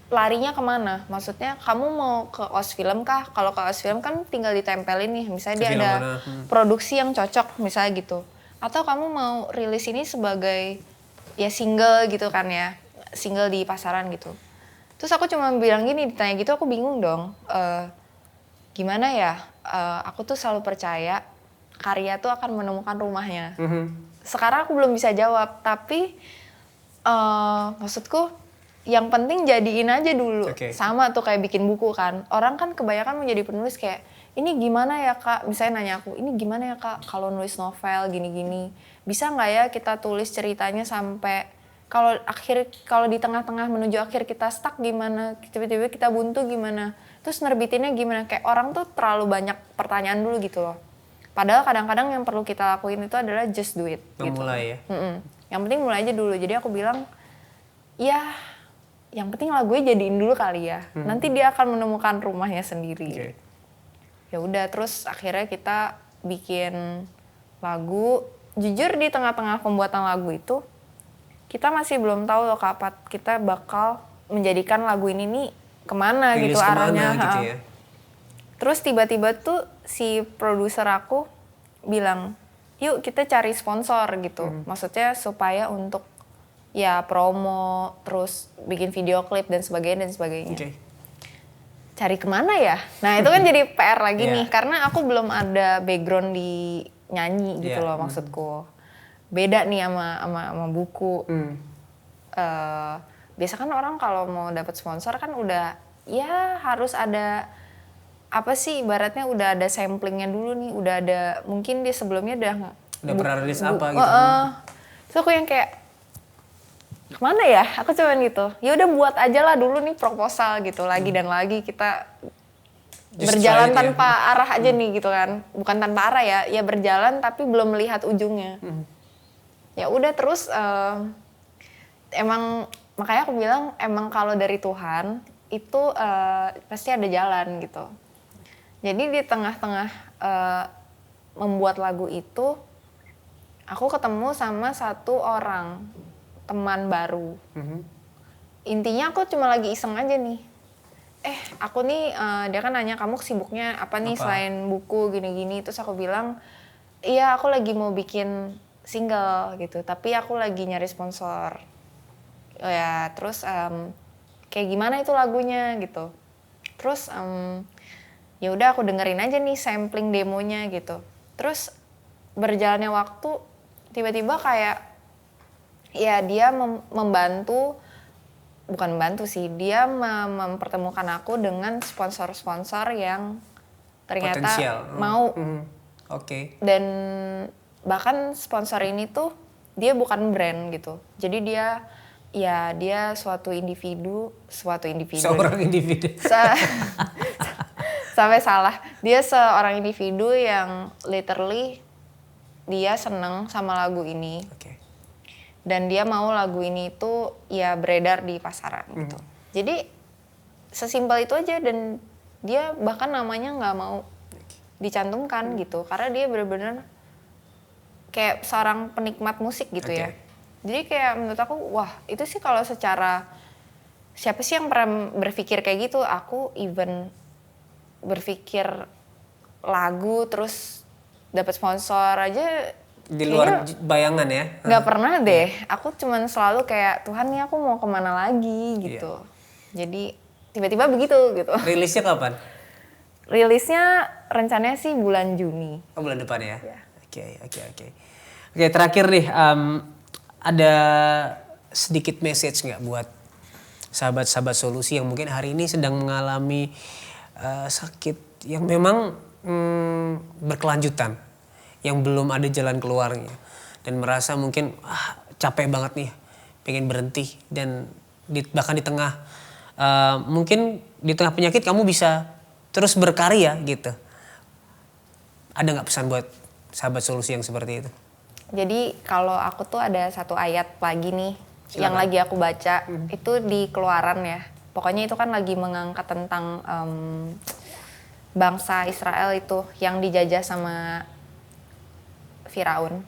larinya kemana? Maksudnya kamu mau ke Osfilm kah? Kalau ke Osfilm kan tinggal ditempelin nih, misalnya dia ada produksi yang cocok misalnya gitu. Atau kamu mau rilis ini sebagai ya single gitu kan ya, single di pasaran gitu. Terus aku cuma bilang gini, ditanya gitu aku bingung dong, gimana ya, aku tuh selalu percaya karya tuh akan menemukan rumahnya. Sekarang aku belum bisa jawab, tapi maksudku yang penting jadiin aja dulu. Sama tuh kayak bikin buku kan. Orang kan kebanyakan mau jadi penulis kayak, ini gimana ya Kak? Misalnya nanya aku, ini gimana ya Kak kalau nulis novel gini-gini? Bisa nggak ya kita tulis ceritanya sampai kalau di tengah-tengah menuju akhir kita stuck gimana? Tiba-tiba kita buntu gimana? Terus nerbitinnya gimana? Kayak orang tuh terlalu banyak pertanyaan dulu gitu loh. Padahal kadang-kadang yang perlu kita lakuin itu adalah just do it. Memulai gitu. Yang penting mulai aja dulu. Jadi aku bilang, ya yang penting lagunya jadiin dulu kali ya. Nanti dia akan menemukan rumahnya sendiri. Ya udah, terus akhirnya kita bikin lagu. Jujur di tengah-tengah pembuatan lagu itu, kita masih belum tahu loh kapan kita bakal menjadikan lagu ini nih kemana gitu arahnya. Gitu ya. Terus tiba-tiba tuh si produser aku bilang, yuk kita cari sponsor gitu. Maksudnya supaya untuk ya promo, terus bikin video klip dan sebagainya. Cari kemana ya? Nah itu kan jadi PR lagi nih. Karena aku belum ada background di nyanyi gitu loh maksudku. Beda nih sama buku. Biasa kan orang kalau mau dapat sponsor kan udah ya harus ada apa sih ibaratnya udah ada samplingnya dulu nih, udah ada mungkin dia sebelumnya udah pernah rilis apa gitu. Terus aku yang kayak kemana ya? Aku cuman gitu. Ya udah buat aja lah dulu nih proposal gitu lagi dan lagi kita berjalan tanpa arah aja nih gitu kan. Bukan tanpa arah ya, ya berjalan tapi belum melihat ujungnya. Ya udah terus emang makanya aku bilang emang kalau dari Tuhan itu pasti ada jalan gitu. Jadi di tengah-tengah membuat lagu itu, aku ketemu sama satu orang teman baru. Intinya aku cuma lagi iseng aja nih. Aku nih, dia kan nanya kamu sibuknya apa nih selain buku gini-gini. Terus aku bilang, iya aku lagi mau bikin single gitu, tapi aku lagi nyari sponsor. Ya terus kayak gimana itu lagunya gitu. Terus ya udah aku dengerin aja nih sampling demonya gitu. Terus berjalannya waktu tiba-tiba kayak ya dia bukan membantu sih, dia mempertemukan aku dengan sponsor-sponsor yang ternyata potensial. mau. Dan bahkan sponsor ini tuh dia bukan brand gitu. Jadi dia suatu individu. Seorang individu. Sampai salah. Dia seorang individu yang literally dia seneng sama lagu ini. Dan dia mau lagu ini tuh ya beredar di pasaran gitu. Jadi sesimpel itu aja dan dia bahkan namanya nggak mau dicantumkan gitu. Karena dia benar-benar kayak seorang penikmat musik gitu ya. Jadi kayak menurut aku, wah itu sih kalau secara siapa sih yang pernah berpikir kayak gitu? Aku even berpikir lagu terus dapat sponsor aja Di luar bayangan ya? Nggak pernah deh. Aku cuman selalu kayak Tuhan nih aku mau kemana lagi gitu. Jadi tiba-tiba begitu gitu. Rilisnya kapan? Rilisnya rencananya sih bulan Juni. Oh bulan depan ya? Iya. Oke. Oke terakhir nih, ada sedikit message nggak buat sahabat-sahabat solusi yang mungkin hari ini sedang mengalami sakit yang memang berkelanjutan, yang belum ada jalan keluarnya dan merasa mungkin capek banget nih, pengen berhenti dan bahkan di tengah mungkin di tengah penyakit kamu bisa terus berkarya gitu. Ada nggak pesan buat sahabat solusi yang seperti itu? Jadi kalau aku tuh ada satu ayat pagi nih. Silakan. Yang lagi aku baca itu di Keluaran ya. Pokoknya itu kan lagi mengangkat tentang bangsa Israel itu yang dijajah sama Firaun.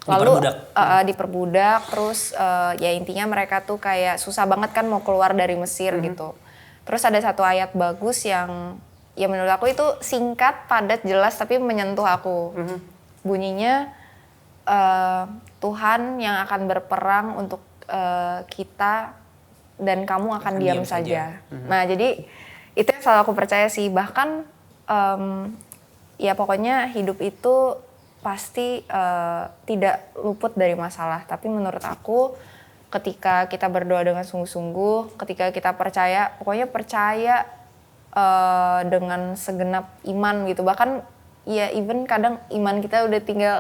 Lalu diperbudak terus ya intinya mereka tuh kayak susah banget kan mau keluar dari Mesir gitu. Terus ada satu ayat bagus yang ya menurut aku itu singkat, padat, jelas tapi menyentuh aku. Bunyinya Tuhan yang akan berperang untuk kita dan kamu akan diam saja. Nah jadi itu yang selalu aku percaya sih. Bahkan ya pokoknya hidup itu pasti tidak luput dari masalah. Tapi menurut aku ketika kita berdoa dengan sungguh-sungguh, ketika kita percaya, pokoknya percaya dengan segenap iman gitu. Bahkan ya even kadang iman kita udah tinggal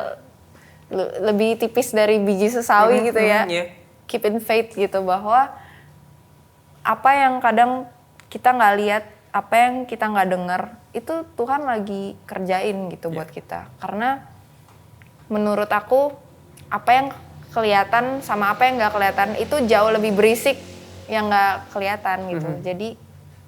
lebih tipis dari biji sesawi gitu ya. Keep in faith gitu bahwa apa yang kadang kita nggak lihat, apa yang kita nggak dengar, itu Tuhan lagi kerjain gitu buat kita. Karena menurut aku apa yang kelihatan sama apa yang nggak kelihatan itu jauh lebih berisik yang nggak kelihatan gitu. Jadi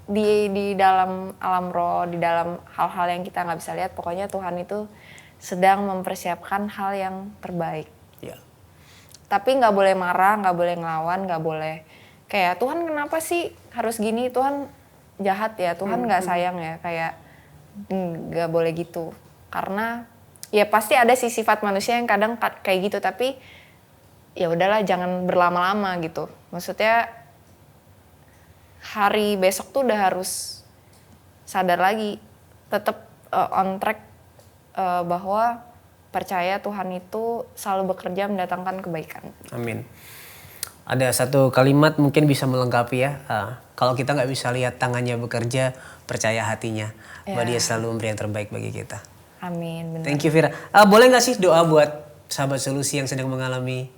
di dalam alam roh, di dalam hal-hal yang kita nggak bisa lihat, pokoknya Tuhan itu sedang mempersiapkan hal yang terbaik. Tapi nggak boleh marah, nggak boleh ngelawan, nggak boleh kayak Tuhan kenapa sih harus gini, Tuhan jahat ya, Tuhan nggak sayang ya, kayak nggak boleh gitu. Karena ya pasti ada sih sifat manusia yang kadang kayak gitu, tapi ya udahlah jangan berlama-lama gitu. Maksudnya hari besok tuh udah harus sadar lagi, tetap on track bahwa percaya Tuhan itu selalu bekerja mendatangkan kebaikan. Amin. Ada satu kalimat mungkin bisa melengkapi ya. Kalau kita nggak bisa lihat tangannya bekerja, percaya hatinya bahwa Dia selalu memberi yang terbaik bagi kita. Amin. Benar. Thank you Vira. Boleh nggak sih doa buat sahabat solusi yang sedang mengalami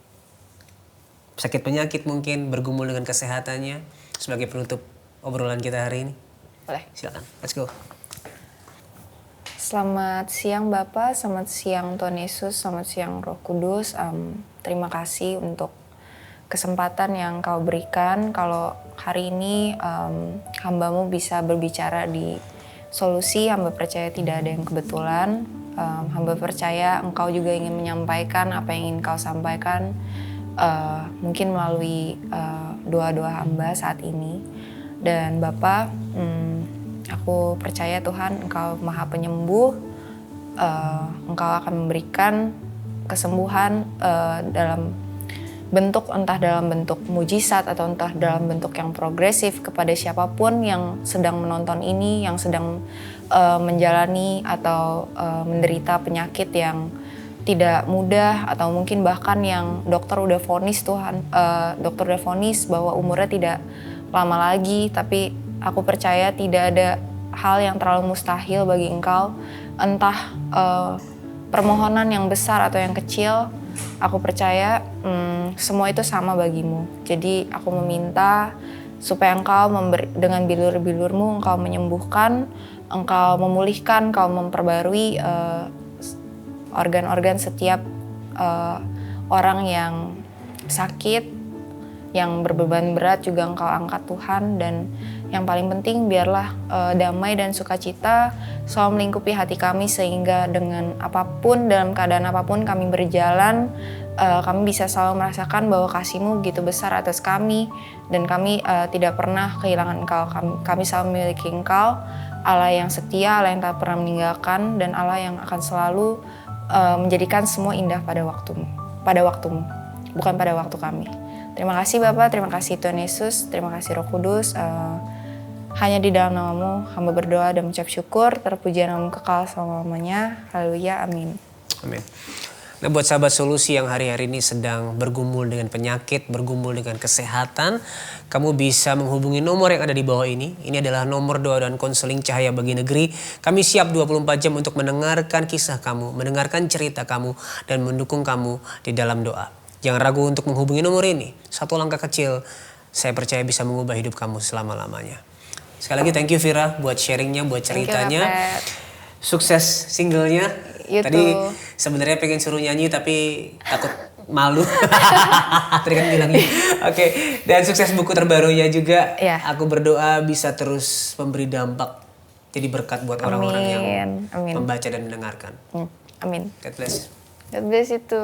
sakit penyakit mungkin, bergumul dengan kesehatannya sebagai penutup obrolan kita hari ini? Boleh. Silakan. Let's go. Selamat siang Bapak, selamat siang Tuhan Yesus, selamat siang Roh Kudus. Terima kasih untuk kesempatan yang Kau berikan. Kalau hari ini hamba-Mu bisa berbicara di solusi, hamba percaya tidak ada yang kebetulan. Hamba percaya Engkau juga ingin menyampaikan apa yang ingin Kau sampaikan. Mungkin melalui doa-doa hamba saat ini. Dan Bapak, aku percaya Tuhan Engkau Maha Penyembuh. Engkau akan memberikan kesembuhan dalam bentuk, entah dalam bentuk mujizat atau entah dalam bentuk yang progresif kepada siapapun yang sedang menonton ini, yang sedang menjalani atau menderita penyakit yang tidak mudah atau mungkin bahkan yang dokter udah vonis dokter udah vonis bahwa umurnya tidak lama lagi, tapi aku percaya tidak ada hal yang terlalu mustahil bagi Engkau, entah permohonan yang besar atau yang kecil. Aku percaya semua itu sama bagimu. Jadi aku meminta supaya Engkau dengan bilur-bilur-Mu Engkau menyembuhkan, Engkau memulihkan, Engkau memperbarui organ-organ setiap orang yang sakit, yang berbeban berat juga Engkau angkat Tuhan. Dan yang paling penting biarlah damai dan sukacita selalu melingkupi hati kami sehingga dengan apapun, dalam keadaan apapun kami berjalan, kami bisa selalu merasakan bahwa kasih-Mu begitu besar atas kami dan kami tidak pernah kehilangan Engkau. Kami selalu memiliki Engkau, Allah yang setia, Allah yang tak pernah meninggalkan, dan Allah yang akan selalu menjadikan semua indah pada waktumu, bukan pada waktu kami. Terima kasih Bapa, terima kasih Tuhan Yesus, terima kasih Roh Kudus. Hanya di dalam namamu hamba berdoa dan mengucap syukur, terpuji namamu kekal selama-lamanya. Haleluya, amin. Amin. Nah, buat sahabat solusi yang hari-hari ini sedang bergumul dengan penyakit, bergumul dengan kesehatan, kamu bisa menghubungi nomor yang ada di bawah ini. Ini adalah nomor doa dan konseling Cahaya Bagi Negeri. Kami siap 24 jam untuk mendengarkan kisah kamu, mendengarkan cerita kamu, dan mendukung kamu di dalam doa. Jangan ragu untuk menghubungi nomor ini. Satu langkah kecil, saya percaya bisa mengubah hidup kamu selama-lamanya. Sekali lagi thank you Vira buat sharingnya, buat ceritanya. Sukses singlenya. Tadi sebenarnya pengen suruh nyanyi tapi takut malu. Tadi kan bilangnya. Oke. Dan sukses buku terbarunya juga. Aku berdoa bisa terus memberi dampak. Jadi berkat buat orang-orang yang membaca dan mendengarkan. Amin. God bless. God bless itu.